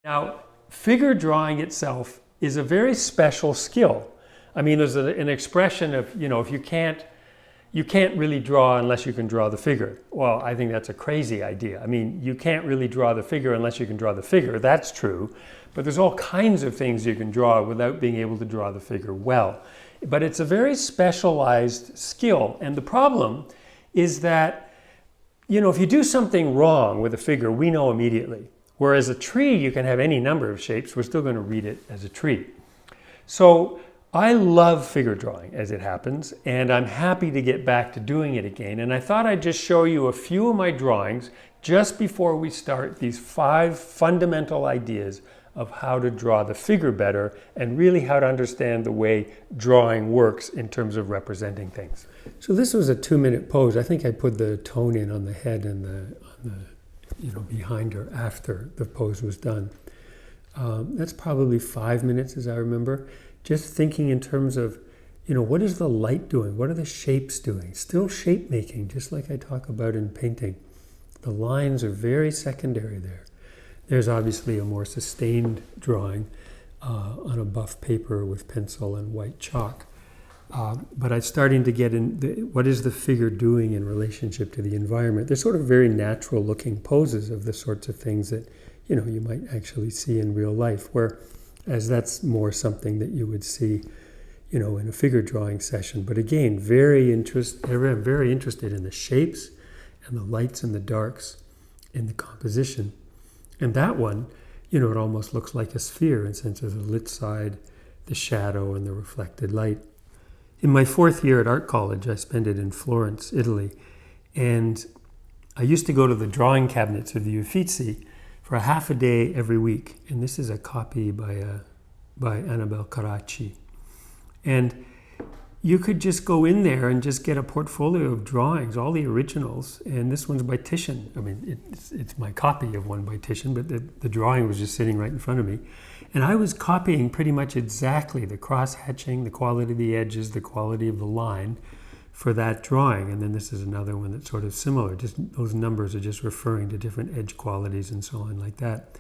Now, figure drawing itself is a very special skill. I mean, there's an expression of, if you can't really draw unless you can draw the figure. Well, I think that's a crazy idea. I mean, you can't really draw the figure unless you can draw the figure. That's true. But there's all kinds of things you can draw without being able to draw the figure well. But it's a very specialized skill. And the problem is that, if you do something wrong with a figure, we know immediately. Whereas a tree, you can have any number of shapes. We're still going to read it as a tree. So I love figure drawing, as it happens, and I'm happy to get back to doing it again. And I thought I'd just show you a few of my drawings just before we start these 5 fundamental ideas of how to draw the figure better and really how to understand the way drawing works in terms of representing things. So this was a 2-minute pose. I think I put the tone in on the head and behind her after the pose was done. That's probably 5 minutes, as I remember. Just thinking in terms of, what is the light doing? What are the shapes doing? Still shape making, just like I talk about in painting. The lines are very secondary there. There's obviously a more sustained drawing on a buff paper with pencil and white chalk. But I'm starting to get in, what is the figure doing in relationship to the environment? They're sort of very natural looking poses of the sorts of things that, you might actually see in real life, whereas that's more something that you would see, in a figure drawing session. But again, very interested in the shapes and the lights and the darks in the composition. And that one, it almost looks like a sphere in sense of the lit side, the shadow, and the reflected light. In my 4th year at art college, I spent it in Florence, Italy, and I used to go to the drawing cabinets of the Uffizi for a half a day every week. And this is a copy by Annabelle Carracci. And you could just go in there and just get a portfolio of drawings, all the originals. And this one's by Titian. I mean, it's my copy of one by Titian, but the drawing was just sitting right in front of me. And I was copying pretty much exactly the cross-hatching, the quality of the edges, the quality of the line for that drawing. And then this is another one that's sort of similar. Just those numbers are just referring to different edge qualities and so on like that.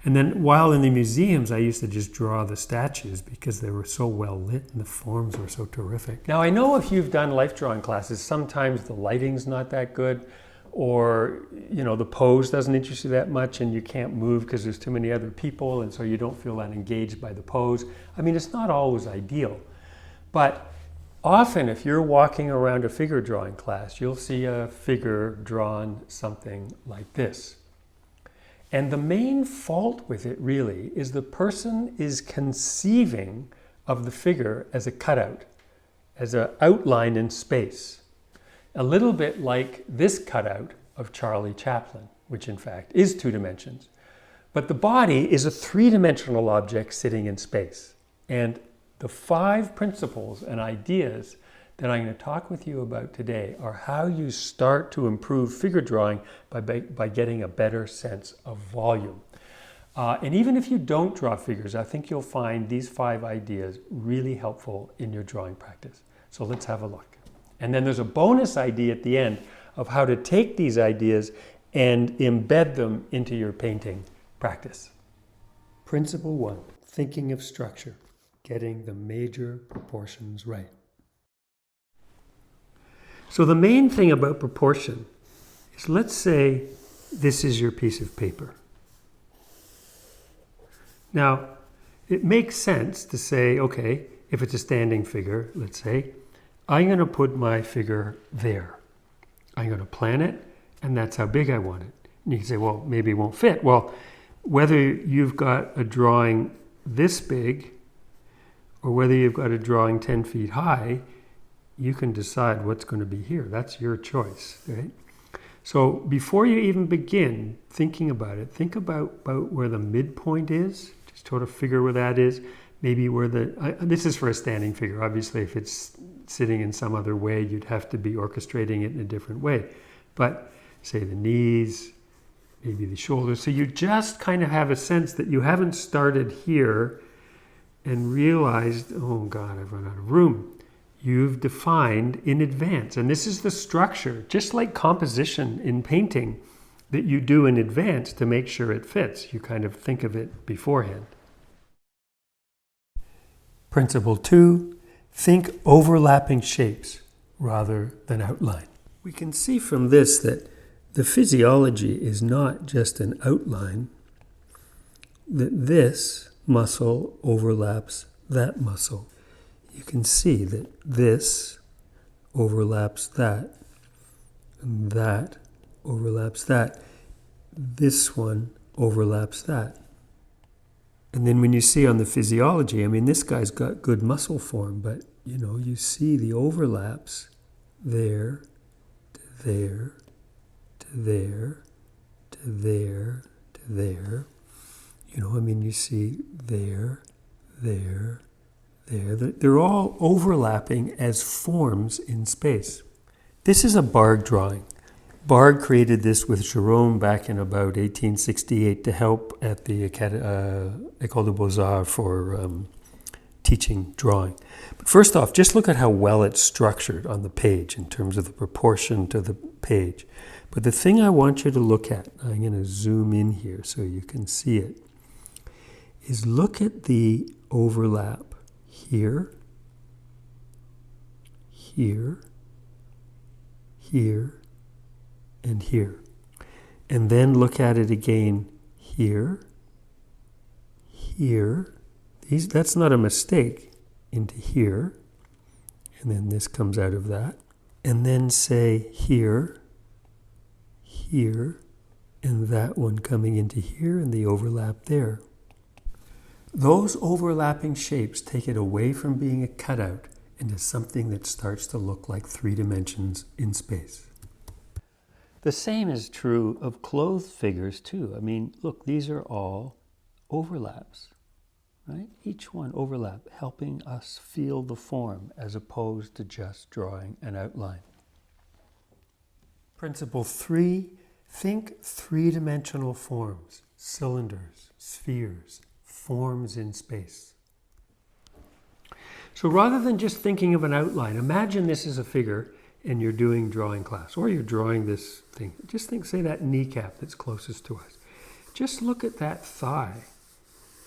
And then while in the museums, I used to just draw the statues because they were so well lit and the forms were so terrific. Now, I know if you've done life drawing classes, sometimes the lighting's not that good, or, the pose doesn't interest you that much and you can't move because there's too many other people and so you don't feel that engaged by the pose. I mean, it's not always ideal. But often if you're walking around a figure drawing class, you'll see a figure drawn something like this. And the main fault with it really is the person is conceiving of the figure as a cutout, as an outline in space. A little bit like this cutout of Charlie Chaplin, which in fact is 2 dimensions. But the body is a 3-dimensional object sitting in space. And the 5 principles and ideas that I'm going to talk with you about today are how you start to improve figure drawing by getting a better sense of volume. And even if you don't draw figures, I think you'll find these 5 ideas really helpful in your drawing practice. So let's have a look. And then there's a bonus idea at the end of how to take these ideas and embed them into your painting practice. Principle 1, thinking of structure, getting the major proportions right. So the main thing about proportion is, let's say this is your piece of paper. Now, it makes sense to say, okay, if it's a standing figure, let's say, I'm going to put my figure there. I'm going to plan it, and that's how big I want it. And you can say, well, maybe it won't fit. Well, whether you've got a drawing this big or whether you've got a drawing 10 feet high, you can decide what's going to be here. That's your choice, right? So before you even begin thinking about it, think about where the midpoint is. Just sort of figure where that is. Maybe where this is for a standing figure. Obviously, if it's sitting in some other way, you'd have to be orchestrating it in a different way. But say the knees, maybe the shoulders. So you just kind of have a sense that you haven't started here and realized, oh God, I've run out of room. You've defined in advance. And this is the structure, just like composition in painting. that you do in advance to make sure it fits. You kind of think of it beforehand. Principle 2, think overlapping shapes rather than outline. We can see from this that the physiology is not just an outline, that this muscle overlaps that muscle. You can see that this overlaps that, and that overlaps that. This one overlaps that. And then when you see on the physiology, I mean, this guy's got good muscle form, but, you see the overlaps there, to there, to there, to there, to there. You see there, there, there. They're all overlapping as forms in space. This is a Bargue drawing. Bargue created this with Jerome back in about 1868 to help at the École des Beaux-Arts for teaching drawing. But first off, just look at how well it's structured on the page in terms of the proportion to the page. But the thing I want you to look at, I'm going to zoom in here so you can see it, is look at the overlap here, here, here, and here. And then look at it again here, here. That's not a mistake, into here. And then this comes out of that. And then say here, here, and that one coming into here, and the overlap there. Those overlapping shapes take it away from being a cutout into something that starts to look like 3 dimensions in space. The same is true of clothed figures too. I mean, look, these are all overlaps, right? Each one overlap, helping us feel the form as opposed to just drawing an outline. Principle 3, think 3-dimensional forms, cylinders, spheres, forms in space. So rather than just thinking of an outline, imagine this is a figure and you're doing drawing class, or you're drawing this thing. Just think, say that kneecap that's closest to us. Just look at that thigh.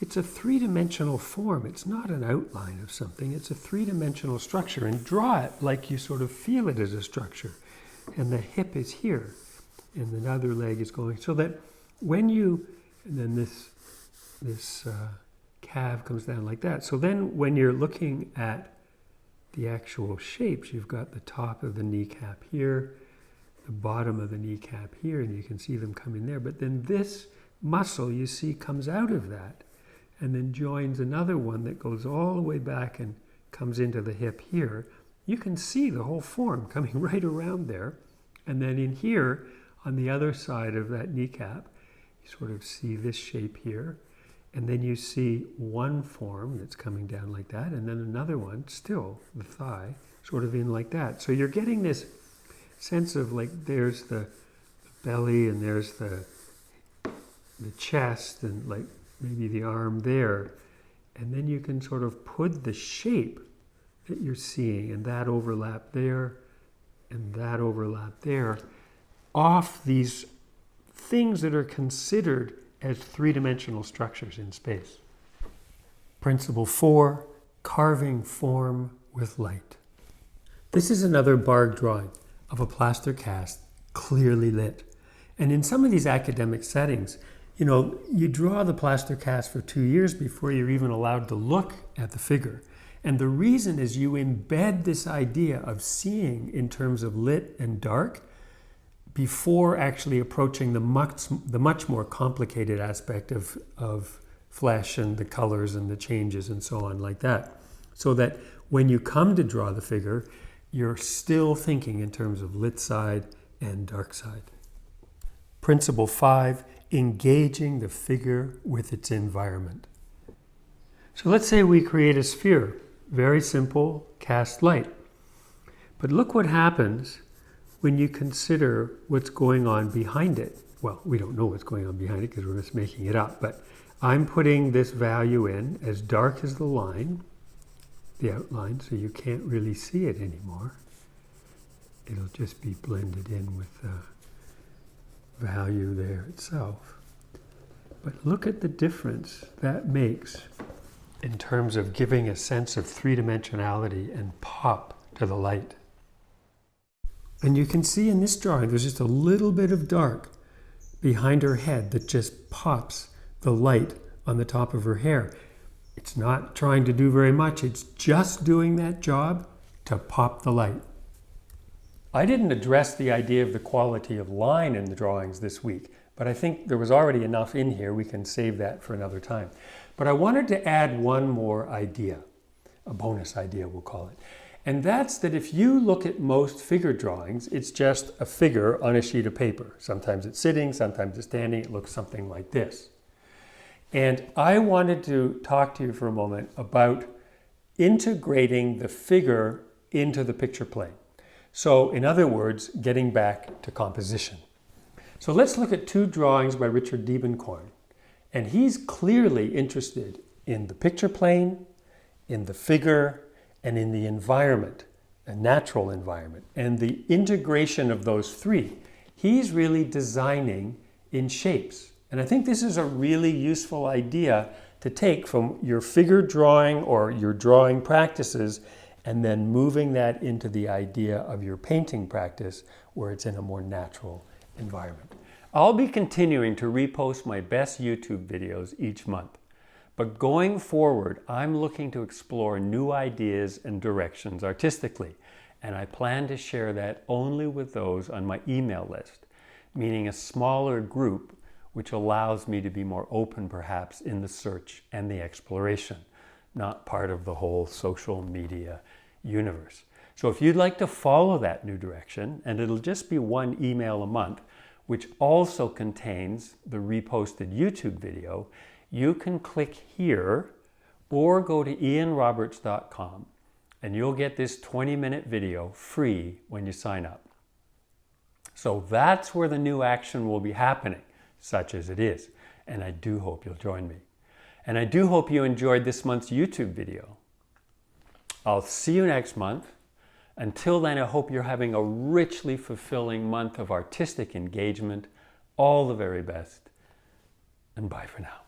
It's a 3-dimensional form. It's not an outline of something. It's a 3-dimensional structure, and draw it like you sort of feel it as a structure. And the hip is here, and the other leg is going, so that when you, and then this calf comes down like that. So then when you're looking at the actual shapes, you've got the top of the kneecap here, the bottom of the kneecap here, and you can see them come in there. But then this muscle, you see, comes out of that and then joins another one that goes all the way back and comes into the hip here. You can see the whole form coming right around there. And then in here, on the other side of that kneecap, you sort of see this shape here. And then you see one form that's coming down like that, and then another one, still the thigh, sort of in like that. So you're getting this sense of like there's the belly and there's the chest and like maybe the arm there. And then you can sort of put the shape that you're seeing and that overlap there and that overlap there off these things that are considered as 3-dimensional structures in space. Principle 4, carving form with light. This is another Bargue drawing of a plaster cast clearly lit. And in some of these academic settings, you draw the plaster cast for 2 years before you're even allowed to look at the figure. And the reason is you embed this idea of seeing in terms of lit and dark before actually approaching the much more complicated aspect of flesh and the colors and the changes and so on like that. So that when you come to draw the figure, you're still thinking in terms of lit side and dark side. Principle 5, engaging the figure with its environment. So let's say we create a sphere, very simple, cast light. But look what happens when you consider what's going on behind it. Well, we don't know what's going on behind it because we're just making it up, but I'm putting this value in as dark as the line, the outline, so you can't really see it anymore. It'll just be blended in with value there itself. But look at the difference that makes in terms of giving a sense of three-dimensionality and pop to the light. And you can see in this drawing, there's just a little bit of dark behind her head that just pops the light on the top of her hair. It's not trying to do very much. It's just doing that job to pop the light. I didn't address the idea of the quality of line in the drawings this week, but I think there was already enough in here. We can save that for another time. But I wanted to add one more idea, a bonus idea we'll call it. And that's that if you look at most figure drawings, it's just a figure on a sheet of paper. Sometimes it's sitting, sometimes it's standing. It looks something like this. And I wanted to talk to you for a moment about integrating the figure into the picture plane. So in other words, getting back to composition. So let's look at two drawings by Richard Diebenkorn. And he's clearly interested in the picture plane, in the figure, and in the environment, a natural environment. And the integration of those three, he's really designing in shapes. And I think this is a really useful idea to take from your figure drawing or your drawing practices and then moving that into the idea of your painting practice where it's in a more natural environment. I'll be continuing to repost my best YouTube videos each month. But going forward, I'm looking to explore new ideas and directions artistically. And I plan to share that only with those on my email list, meaning a smaller group which allows me to be more open perhaps in the search and the exploration, not part of the whole social media universe. So if you'd like to follow that new direction, and it'll just be one email a month, which also contains the reposted YouTube video, you can click here or go to ianroberts.com and you'll get this 20-minute video free when you sign up. So that's where the new action will be happening, such as it is. And I do hope you'll join me. And I do hope you enjoyed this month's YouTube video. I'll see you next month. Until then, I hope you're having a richly fulfilling month of artistic engagement. All the very best. And bye for now.